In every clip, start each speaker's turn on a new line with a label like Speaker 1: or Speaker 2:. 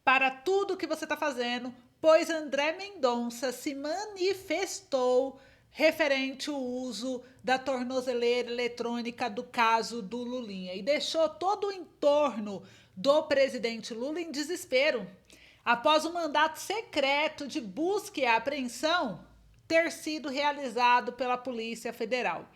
Speaker 1: para tudo que você está fazendo, pois André Mendonça se manifestou referente ao uso da tornozeleira eletrônica do caso do Lulinha e deixou todo o entorno do presidente Lula em desespero, após o mandato secreto de busca e apreensão ter sido realizado pela Polícia Federal.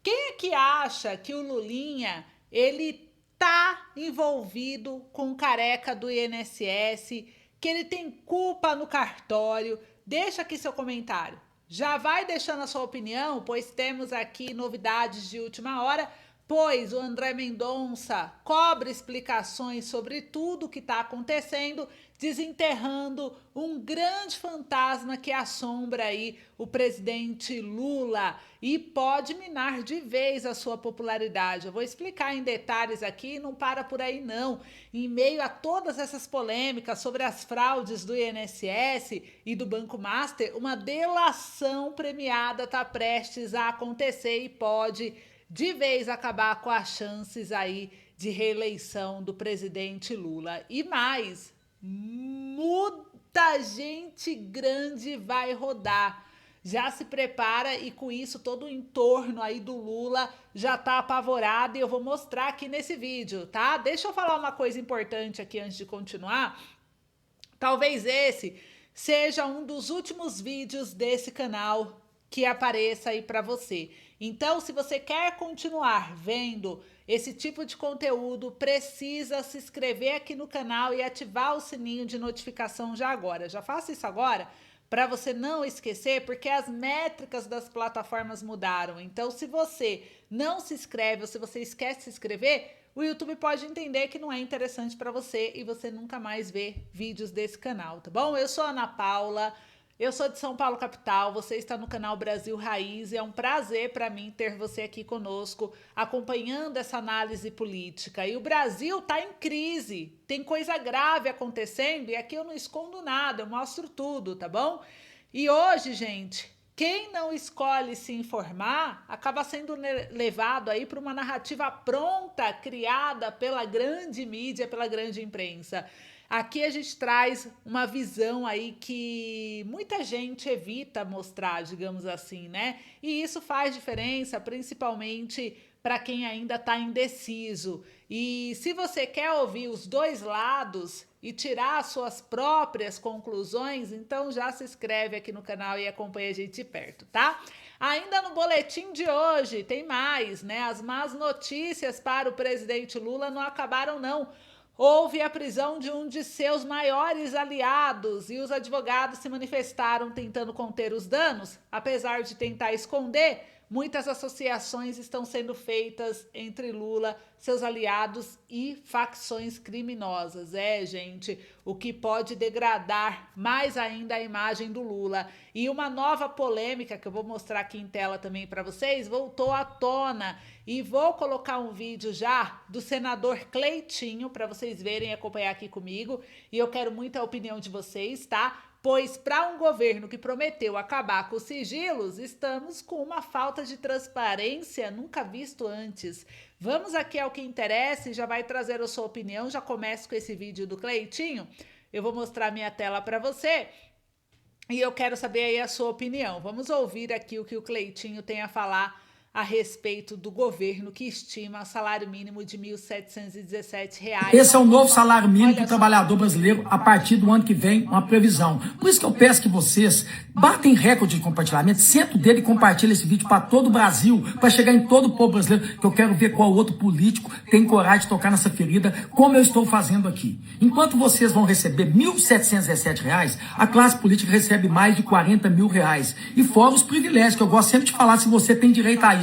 Speaker 1: Quem é que acha que o Lulinha ele tá envolvido com o careca do INSS, que ele tem culpa no cartório? Deixa aqui seu comentário. Já vai deixando a sua opinião, pois temos aqui novidades de última hora, pois o André Mendonça cobra explicações sobre tudo o que está acontecendo, desenterrando um grande fantasma que assombra aí o presidente Lula e pode minar de vez a sua popularidade. Eu vou explicar em detalhes aqui, não para por aí não. Em meio a todas essas polêmicas sobre as fraudes do INSS e do Banco Master, uma delação premiada está prestes a acontecer e pode de vez acabar com as chances aí de reeleição do presidente Lula. E mais, muita gente grande vai rodar. Já se prepara e com isso todo o entorno aí do Lula já tá apavorado e eu vou mostrar aqui nesse vídeo, tá? Deixa eu falar uma coisa importante aqui antes de continuar. Talvez esse seja um dos últimos vídeos desse canal que apareça aí para você. Então, se você quer continuar vendo esse tipo de conteúdo, precisa se inscrever aqui no canal e ativar o sininho de notificação já agora. Já faça isso agora para você não esquecer, porque as métricas das plataformas mudaram. Então, se você não se inscreve ou se você esquece de se inscrever, o YouTube pode entender que não é interessante para você e você nunca mais vê vídeos desse canal, tá bom? Eu sou a Ana Paula. Eu sou de São Paulo, capital, você está no canal Brasil Raiz e é um prazer para mim ter você aqui conosco, acompanhando essa análise política. E o Brasil está em crise, tem coisa grave acontecendo e aqui eu não escondo nada, eu mostro tudo, tá bom? E hoje, gente, quem não escolhe se informar acaba sendo levado aí para uma narrativa pronta, criada pela grande mídia, pela grande imprensa. Aqui a gente traz uma visão aí que muita gente evita mostrar, digamos assim, né? E isso faz diferença, principalmente para quem ainda está indeciso. E se você quer ouvir os dois lados e tirar suas próprias conclusões, então já se inscreve aqui no canal e acompanha a gente de perto, tá? Ainda no boletim de hoje tem mais, né? As más notícias para o presidente Lula não acabaram não. Houve a prisão de um de seus maiores aliados e os advogados se manifestaram tentando conter os danos. Apesar de tentar esconder, muitas associações estão sendo feitas entre Lula, seus aliados e facções criminosas. Gente, o que pode degradar mais ainda a imagem do Lula. E uma nova polêmica, que eu vou mostrar aqui em tela também para vocês, voltou à tona. E vou colocar um vídeo já do senador Cleitinho para vocês verem e acompanhar aqui comigo. E eu quero muito a opinião de vocês, tá? Pois para um governo que prometeu acabar com os sigilos, estamos com uma falta de transparência nunca visto antes. Vamos aqui ao que interessa e já vai trazer a sua opinião. Já começo com esse vídeo do Cleitinho. Eu vou mostrar minha tela para você e eu quero saber aí a sua opinião. Vamos ouvir aqui o que o Cleitinho tem a falar a respeito do governo que estima salário mínimo de R$ 1.717.
Speaker 2: Esse é o novo salário mínimo do trabalhador brasileiro a partir do ano que vem, uma previsão. Por isso que eu peço que vocês batem recorde de compartilhamento, senta o dedo e compartilha esse vídeo para todo o Brasil, para chegar em todo o povo brasileiro, que eu quero ver qual outro político tem coragem de tocar nessa ferida, como eu estou fazendo aqui. Enquanto vocês vão receber R$ 1.717, a classe política recebe mais de R$ 40 mil. E fora os privilégios, que eu gosto sempre de falar se você tem direito a isso.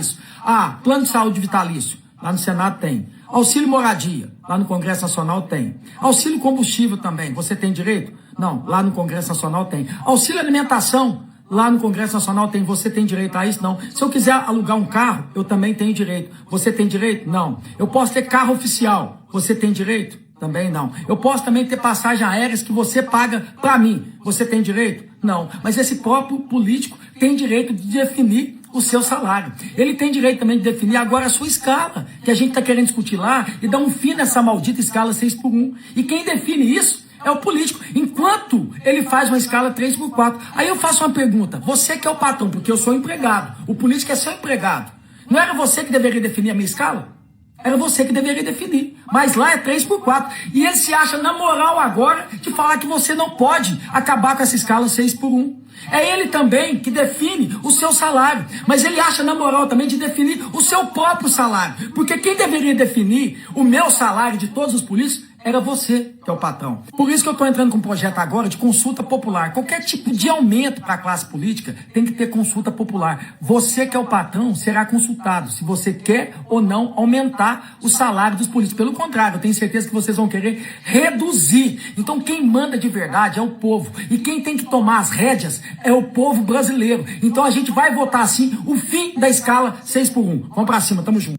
Speaker 2: Plano de saúde vitalício, lá no Senado tem. Auxílio moradia, lá no Congresso Nacional tem. Auxílio combustível também, você tem direito? Não, lá no Congresso Nacional tem. Auxílio alimentação, lá no Congresso Nacional tem. Você tem direito a isso? Não. Se eu quiser alugar um carro, eu também tenho direito. Você tem direito? Não. Eu posso ter carro oficial, você tem direito? Também não. Eu posso também ter passagens aéreas que você paga para mim. Você tem direito? Não. Mas esse próprio político tem direito de definir o seu salário. Ele tem direito também de definir agora a sua escala, que a gente está querendo discutir lá, e dar um fim nessa maldita escala 6x1. E quem define isso é o político, enquanto ele faz uma escala 3x4. Aí eu faço uma pergunta, você que é o patrão, porque eu sou empregado, o político é seu empregado. Não era você que deveria definir a minha escala? Era você que deveria definir. Mas lá é 3x4. E ele se acha na moral agora de falar que você não pode acabar com essa escala 6x1. É ele também que define o seu salário. Mas ele acha na moral também de definir o seu próprio salário. Porque quem deveria definir o meu salário de todos os políticos era você, que é o patrão. Por isso que eu estou entrando com um projeto agora de consulta popular. Qualquer tipo de aumento para a classe política tem que ter consulta popular. Você, que é o patrão, será consultado se você quer ou não aumentar o salário dos políticos. Pelo contrário, eu tenho certeza que vocês vão querer reduzir. Então quem manda de verdade é o povo. E quem tem que tomar as rédeas é o povo brasileiro. Então a gente vai votar assim o fim da escala 6x1. Vamos para cima, tamo junto.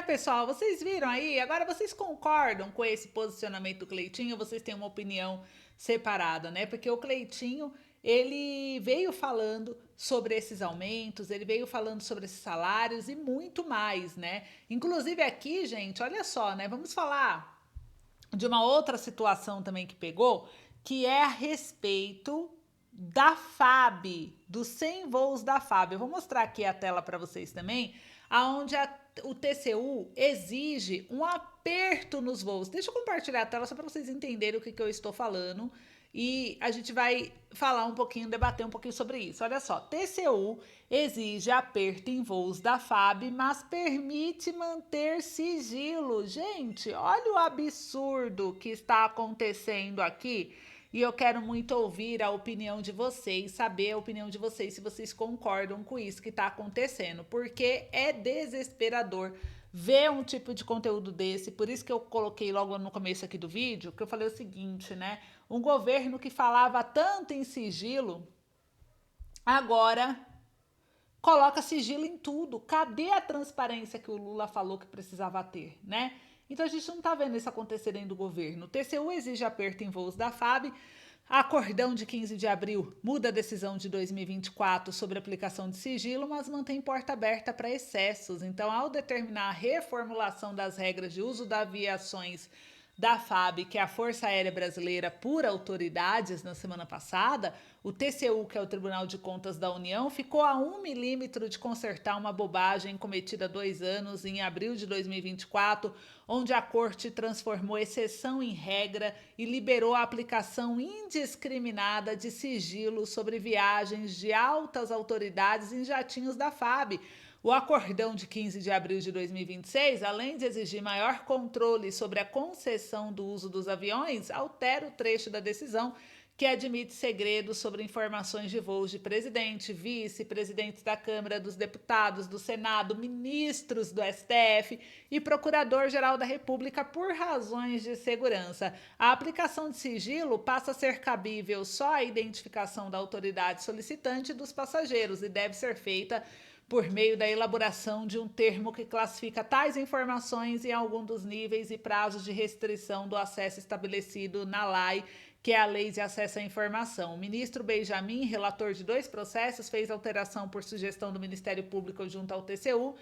Speaker 1: Pessoal, vocês viram aí? Agora vocês concordam com esse posicionamento do Cleitinho ou vocês têm uma opinião separada, né? Porque o Cleitinho, ele veio falando sobre esses aumentos, ele veio falando sobre esses salários e muito mais, né? Inclusive aqui, gente, olha só, né? Vamos falar de uma outra situação também que pegou, que é a respeito da FAB, dos 100 voos da FAB. Eu vou mostrar aqui a tela para vocês também, aonde o TCU exige um aperto nos voos. Deixa eu compartilhar a tela só para vocês entenderem o que eu estou falando e a gente vai falar um pouquinho, debater um pouquinho sobre isso. Olha só, TCU exige aperto em voos da FAB, mas permite manter sigilo. Gente, olha o absurdo que está acontecendo aqui. E eu quero muito ouvir a opinião de vocês, saber a opinião de vocês, se vocês concordam com isso que está acontecendo. Porque é desesperador ver um tipo de conteúdo desse. Por isso que eu coloquei logo no começo aqui do vídeo, que eu falei o seguinte, né? Um governo que falava tanto em sigilo, agora coloca sigilo em tudo. Cadê a transparência que o Lula falou que precisava ter, né? Então a gente não está vendo isso acontecer dentro do governo. O TCU exige aperto em voos da FAB. Acordão de 15 de abril muda a decisão de 2024 sobre aplicação de sigilo, mas mantém porta aberta para excessos. Então, ao determinar a reformulação das regras de uso das aviações da FAB, que é a Força Aérea Brasileira, por autoridades na semana passada, o TCU, que é o Tribunal de Contas da União, ficou a 1 milímetro de consertar uma bobagem cometida há 2 anos, em abril de 2024, onde a Corte transformou exceção em regra e liberou a aplicação indiscriminada de sigilo sobre viagens de altas autoridades em jatinhos da FAB. O acordão de 15 de abril de 2026, além de exigir maior controle sobre a concessão do uso dos aviões, altera o trecho da decisão que admite segredos sobre informações de voos de presidente, vice, presidentes da Câmara dos Deputados, do Senado, ministros do STF e procurador-geral da República por razões de segurança. A aplicação de sigilo passa a ser cabível só à identificação da autoridade solicitante e dos passageiros e deve ser feita por meio da elaboração de um termo que classifica tais informações em algum dos níveis e prazos de restrição do acesso estabelecido na lei, que é a Lei de Acesso à Informação. O ministro Benjamin, relator de 2 processos, fez alteração por sugestão do Ministério Público junto ao TCU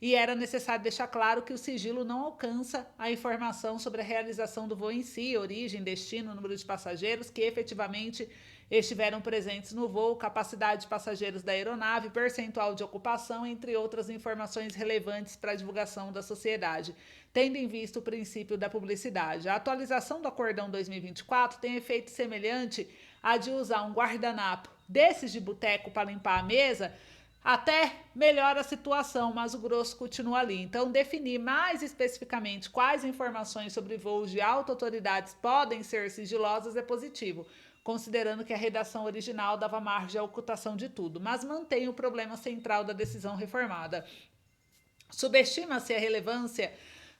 Speaker 1: e era necessário deixar claro que o sigilo não alcança a informação sobre a realização do voo em si, origem, destino, número de passageiros que efetivamente estiveram presentes no voo, capacidade de passageiros da aeronave, percentual de ocupação, entre outras informações relevantes para a divulgação da sociedade, tendo em vista o princípio da publicidade. A atualização do Acordão 2024 tem efeito semelhante a de usar um guardanapo desses de boteco para limpar a mesa, até melhora a situação, mas o grosso continua ali. Então, definir mais especificamente quais informações sobre voos de alta autoridades podem ser sigilosas é positivo, considerando que a redação original dava margem à ocultação de tudo, mas mantém o problema central da decisão reformada. Subestima-se a relevância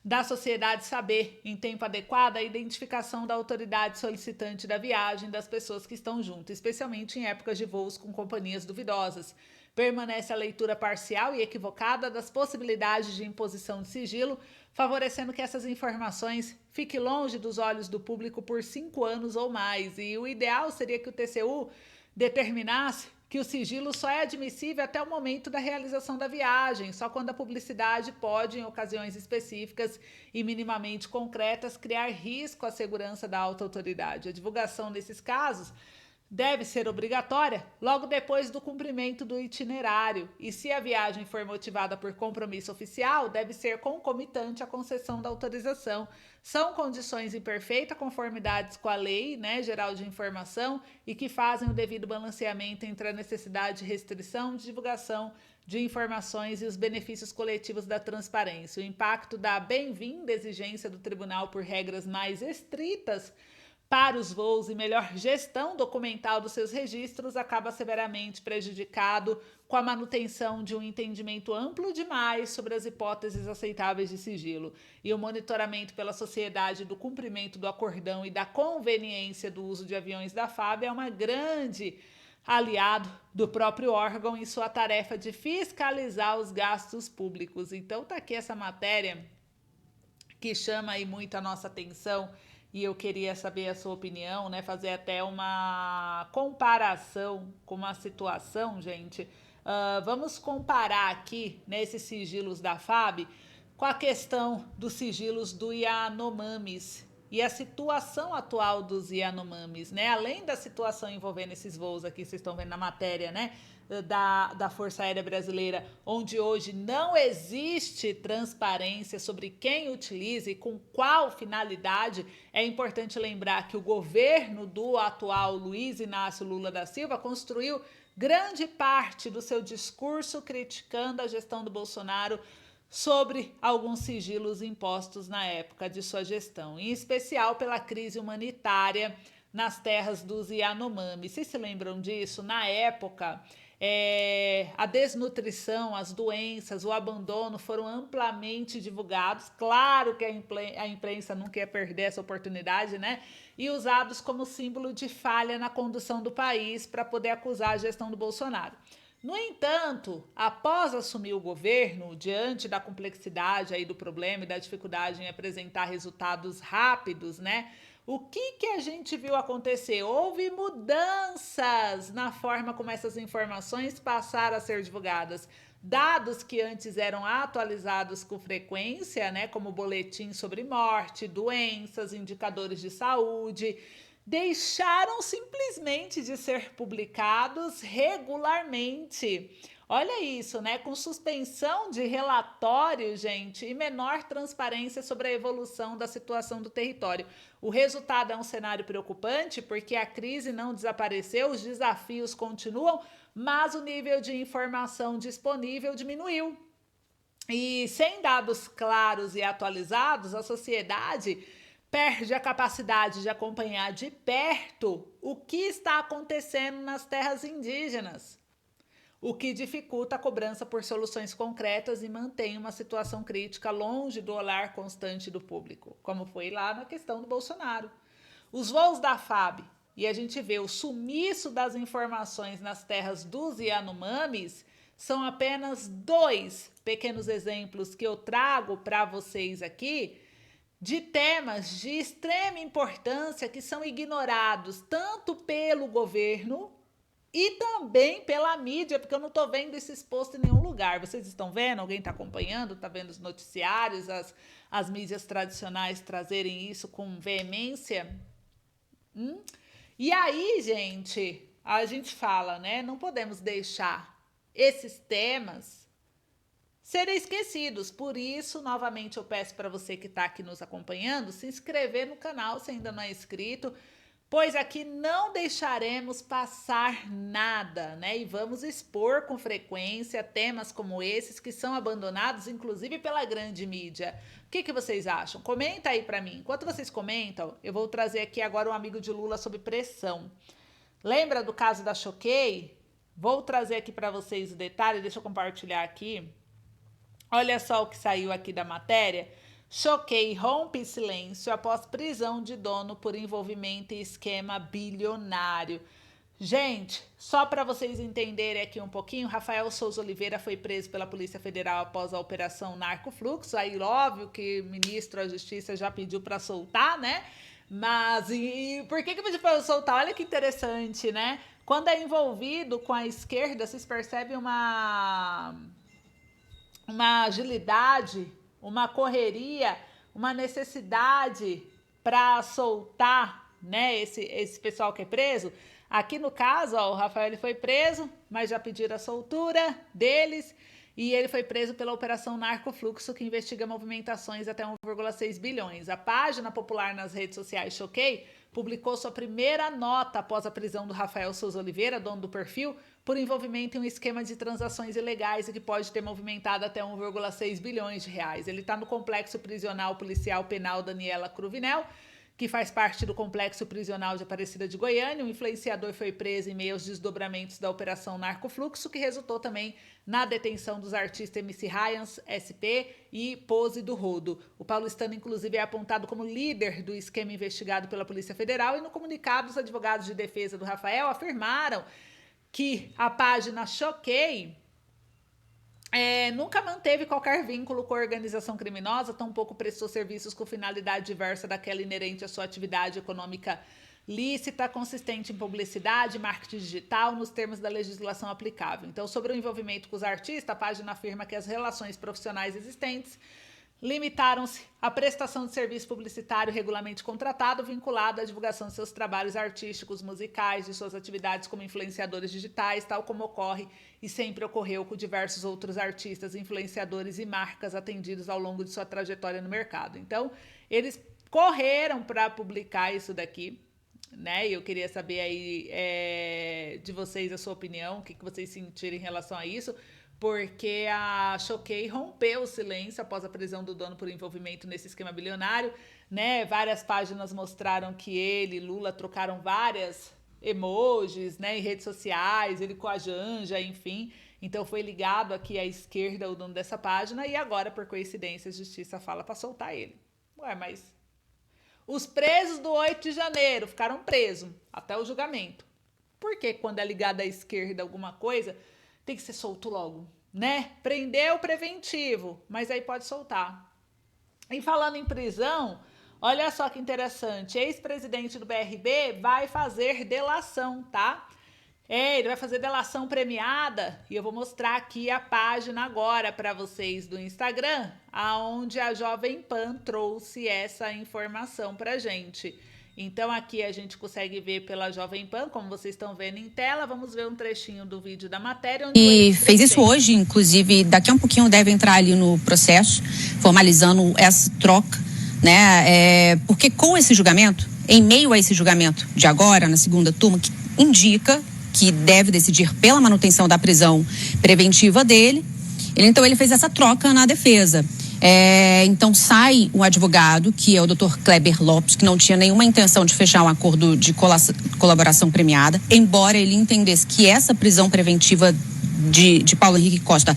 Speaker 1: da sociedade saber, em tempo adequado, a identificação da autoridade solicitante da viagem das pessoas que estão junto, especialmente em épocas de voos com companhias duvidosas. Permanece a leitura parcial e equivocada das possibilidades de imposição de sigilo, favorecendo que essas informações fiquem longe dos olhos do público por 5 anos ou mais. E o ideal seria que o TCU determinasse que o sigilo só é admissível até o momento da realização da viagem, só quando a publicidade pode, em ocasiões específicas e minimamente concretas, criar risco à segurança da alta autoridade. A divulgação nesses casos deve ser obrigatória logo depois do cumprimento do itinerário, e se a viagem for motivada por compromisso oficial, deve ser concomitante à concessão da autorização. São condições em perfeita conformidade com a Lei, né, Geral de Informação, e que fazem o devido balanceamento entre a necessidade de restrição de divulgação de informações e os benefícios coletivos da transparência. O impacto da bem-vinda exigência do tribunal por regras mais estritas para os voos e melhor gestão documental dos seus registros acaba severamente prejudicado com a manutenção de um entendimento amplo demais sobre as hipóteses aceitáveis de sigilo. E o monitoramento pela sociedade do cumprimento do acordão e da conveniência do uso de aviões da FAB é uma grande aliado do próprio órgão em sua tarefa de fiscalizar os gastos públicos. Então tá aqui essa matéria que chama aí muito a nossa atenção, e eu queria saber a sua opinião, né? Fazer até uma comparação com uma situação, gente. Vamos comparar aqui, nesses sigilos da FAB, com a questão dos sigilos do Yanomamis e a situação atual dos Yanomamis, né? Além da situação envolvendo esses voos aqui, vocês estão vendo na matéria, né? Da Força Aérea Brasileira, onde hoje não existe transparência sobre quem utiliza e com qual finalidade. É importante lembrar que o governo do atual Luiz Inácio Lula da Silva construiu grande parte do seu discurso criticando a gestão do Bolsonaro sobre alguns sigilos impostos na época de sua gestão, em especial pela crise humanitária nas terras dos Yanomami. Vocês se lembram disso? Na época, a desnutrição, as doenças, o abandono foram amplamente divulgados. Claro que a imprensa nunca ia perder essa oportunidade, né? E usados como símbolo de falha na condução do país para poder acusar a gestão do Bolsonaro. No entanto, após assumir o governo, diante da complexidade aí do problema e da dificuldade em apresentar resultados rápidos, né? O que a gente viu acontecer? Houve mudanças na forma como essas informações passaram a ser divulgadas. Dados que antes eram atualizados com frequência, né, como boletim sobre morte, doenças, indicadores de saúde, deixaram simplesmente de ser publicados regularmente. Olha isso, né? Com suspensão de relatório, gente, e menor transparência sobre a evolução da situação do território. O resultado é um cenário preocupante porque a crise não desapareceu, os desafios continuam, mas o nível de informação disponível diminuiu. E sem dados claros e atualizados, a sociedade perde a capacidade de acompanhar de perto o que está acontecendo nas terras indígenas, o que dificulta a cobrança por soluções concretas e mantém uma situação crítica longe do olhar constante do público, como foi lá na questão do Bolsonaro. Os voos da FAB, e a gente vê o sumiço das informações nas terras dos Yanomamis, são apenas 2 pequenos exemplos que eu trago para vocês aqui, de temas de extrema importância que são ignorados tanto pelo governo e também pela mídia, porque eu não estou vendo isso exposto em nenhum lugar. Vocês estão vendo? Alguém está acompanhando? Está vendo os noticiários, as mídias tradicionais trazerem isso com veemência? E aí, gente, a gente fala, né? Não podemos deixar esses temas serem esquecidos. Por isso, novamente, eu peço para você que está aqui nos acompanhando, se inscrever no canal se ainda não é inscrito, pois aqui não deixaremos passar nada, né? E vamos expor com frequência temas como esses que são abandonados, inclusive pela grande mídia. O que vocês acham? Comenta aí para mim. Enquanto vocês comentam, eu vou trazer aqui agora um amigo de Lula sob pressão. Lembra do caso da Choquei? Vou trazer aqui para vocês o detalhe, deixa eu compartilhar aqui. Olha só o que saiu aqui da matéria. Choquei rompe silêncio após prisão de dono por envolvimento em esquema bilionário. Gente, só para vocês entenderem aqui um pouquinho, Rafael Souza Oliveira foi preso pela Polícia Federal após a Operação Narcofluxo. Aí, óbvio que o ministro da Justiça já pediu para soltar, né? Mas e por que pediu para eu soltar? Olha que interessante, né? Quando é envolvido com a esquerda, vocês percebem uma agilidade, uma correria, uma necessidade para soltar, né, esse pessoal que é preso. Aqui no caso, ó, o Rafael ele foi preso, mas já pediram a soltura deles. E ele foi preso pela Operação Narcofluxo, que investiga movimentações até 1,6 bilhões. A página popular nas redes sociais Choquei publicou sua primeira nota após a prisão do Rafael Souza Oliveira, dono do perfil, por envolvimento em um esquema de transações ilegais e que pode ter movimentado até 1,6 bilhões de reais. Ele está no Complexo Prisional Policial Penal Daniela Cruvinel, que faz parte do Complexo Prisional de Aparecida de Goiânia. O influenciador foi preso em meio aos desdobramentos da Operação Narcofluxo, que resultou também na detenção dos artistas MC Ryans, SP e Pose do Rodo. O paulistano, inclusive, é apontado como líder do esquema investigado pela Polícia Federal e no comunicado, os advogados de defesa do Rafael afirmaram que a página Choquei nunca manteve qualquer vínculo com a organização criminosa, tampouco prestou serviços com finalidade diversa daquela inerente à sua atividade econômica lícita, consistente em publicidade, marketing digital, nos termos da legislação aplicável. Então, sobre o envolvimento com os artistas, a página afirma que as relações profissionais existentes limitaram-se à prestação de serviço publicitário regularmente contratado, vinculado à divulgação de seus trabalhos artísticos, musicais, de suas atividades como influenciadores digitais, tal como ocorre e sempre ocorreu com diversos outros artistas, influenciadores e marcas atendidos ao longo de sua trajetória no mercado. Então, eles correram para publicar isso daqui, né? E eu queria saber aí de vocês a sua opinião, o que vocês sentiram em relação a isso, porque a Choquei rompeu o silêncio após a prisão do dono por envolvimento nesse esquema bilionário, né? Várias páginas mostraram que ele e Lula trocaram várias emojis, né, em redes sociais, ele com a Janja, enfim. Então foi ligado aqui à esquerda o dono dessa página e agora, por coincidência, a justiça fala para soltar ele. Ué, mas os presos do 8 de janeiro ficaram presos até o julgamento. Por que quando é ligado à esquerda alguma coisa tem que ser solto logo, né? Prendeu preventivo, mas aí pode soltar. E falando em prisão, olha só que interessante, ex-presidente do BRB vai fazer delação, tá? Ele vai fazer delação premiada e eu vou mostrar aqui a página agora para vocês do Instagram, aonde a Jovem Pan trouxe essa informação pra gente. Então aqui a gente consegue ver pela Jovem Pan, como vocês estão vendo em tela. Vamos ver um trechinho do vídeo da matéria.
Speaker 3: E fez isso hoje, inclusive daqui a um pouquinho deve entrar ali no processo, formalizando essa troca, né? Porque com esse julgamento, em meio a esse julgamento de agora, na segunda turma, que indica que deve decidir pela manutenção da prisão preventiva dele, ele fez essa troca na defesa. Então sai um advogado, que é o Dr. Kleber Lopes, que não tinha nenhuma intenção de fechar um acordo de colaboração premiada, embora ele entendesse que essa prisão preventiva de Paulo Henrique Costa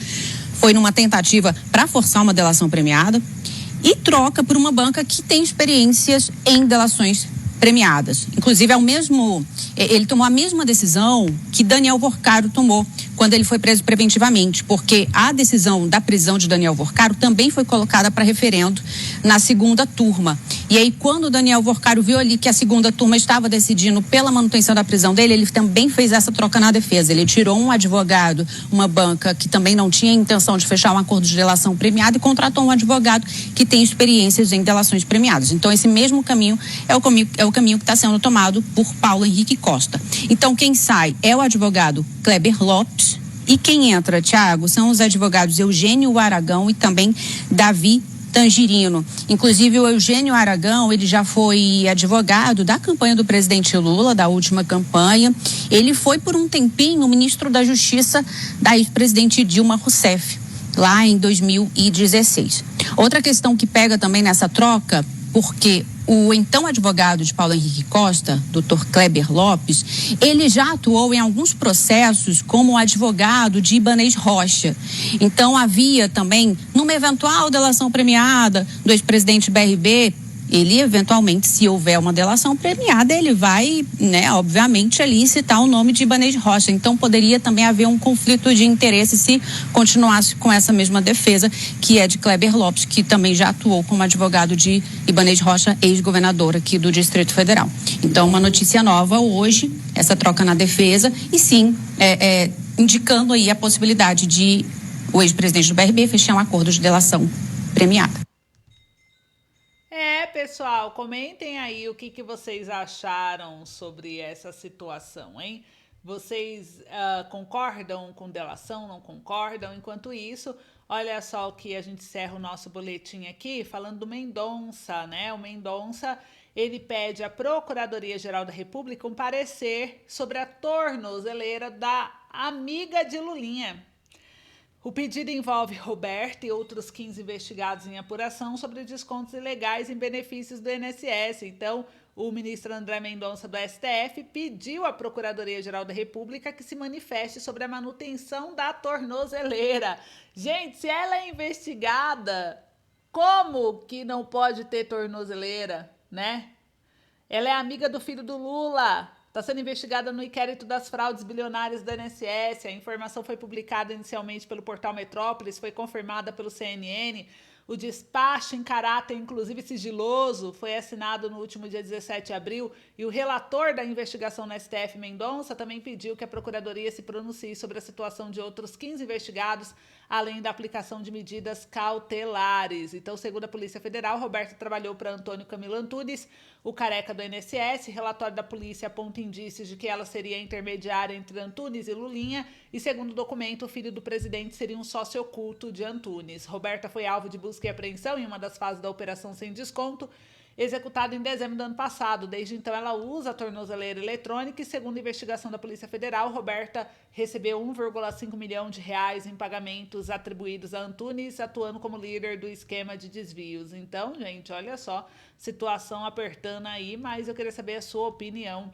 Speaker 3: foi numa tentativa para forçar uma delação premiada, e troca por uma banca que tem experiências em delações premiadas. Inclusive, ele tomou a mesma decisão que Daniel Vorcaro tomou quando ele foi preso preventivamente, porque a decisão da prisão de Daniel Vorcaro também foi colocada para referendo na segunda turma. E aí, quando o Daniel Vorcaro viu ali que a segunda turma estava decidindo pela manutenção da prisão dele, ele também fez essa troca na defesa. Ele tirou um advogado, uma banca que também não tinha intenção de fechar um acordo de delação premiada, e contratou um advogado que tem experiências em delações premiadas. Então, esse mesmo caminho é o caminho que está sendo tomado por Paulo Henrique Costa. Então, quem sai é o advogado Kleber Lopes, e quem entra, Thiago, são os advogados Eugênio Aragão e também Davi Tangirino. Inclusive, o Eugênio Aragão, ele já foi advogado da campanha do presidente Lula, da última campanha. Ele foi por um tempinho ministro da Justiça da ex-presidente Dilma Rousseff, lá em 2016. Outra questão que pega também nessa troca, porque o então advogado de Paulo Henrique Costa, Dr. Kleber Lopes, ele já atuou em alguns processos como advogado de Ibanez Rocha. Então havia também, numa eventual delação premiada do ex-presidente BRB, ele eventualmente, se houver uma delação premiada, ele vai, né, obviamente ali citar o nome de Ibanez Rocha. Então poderia também haver um conflito de interesse se continuasse com essa mesma defesa, que é de Kleber Lopes, que também já atuou como advogado de Ibanez Rocha, ex-governador aqui do Distrito Federal. Então uma notícia nova hoje, essa troca na defesa, e sim, indicando aí a possibilidade de o ex-presidente do BRB fechar um acordo de delação premiada.
Speaker 1: Pessoal, comentem aí o que vocês acharam sobre essa situação, hein? Vocês concordam com delação, não concordam? Enquanto isso, olha só o que a gente encerra o nosso boletim aqui, falando do Mendonça, né? O Mendonça, ele pede à Procuradoria-Geral da República um parecer sobre a tornozeleira da amiga de Lulinha. O pedido envolve Roberto e outros 15 investigados em apuração sobre descontos ilegais em benefícios do INSS. Então, o ministro André Mendonça do STF pediu à Procuradoria-Geral da República que se manifeste sobre a manutenção da tornozeleira. Gente, se ela é investigada, como que não pode ter tornozeleira, né? Ela é amiga do filho do Lula. Está sendo investigada no inquérito das fraudes bilionárias do INSS. A informação foi publicada inicialmente pelo portal Metrópolis, foi confirmada pelo CNN. O despacho em caráter, inclusive sigiloso, foi assinado no último dia 17 de abril e o relator da investigação na STF, Mendonça, também pediu que a Procuradoria se pronuncie sobre a situação de outros 15 investigados, além da aplicação de medidas cautelares. Então, segundo a Polícia Federal, Roberto trabalhou para Antônio Camilo Antunes, o careca do INSS. Relatório da polícia aponta indícios de que ela seria intermediária entre Antunes e Lulinha e, segundo o documento, o filho do presidente seria um sócio oculto de Antunes. Roberta foi alvo de busca e apreensão em uma das fases da Operação Sem Desconto, executada em dezembro do ano passado. Desde então, ela usa a tornozeleira eletrônica e, segundo a investigação da Polícia Federal, Roberta recebeu 1,5 milhão de reais em pagamentos atribuídos a Antunes, atuando como líder do esquema de desvios. Então, gente, olha só, situação apertando aí, mas eu queria saber a sua opinião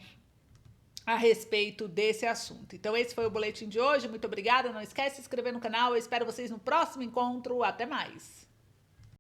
Speaker 1: a respeito desse assunto. Então, esse foi o boletim de hoje. Muito obrigada. Não esquece de se inscrever no canal. Eu espero vocês no próximo encontro. Até mais.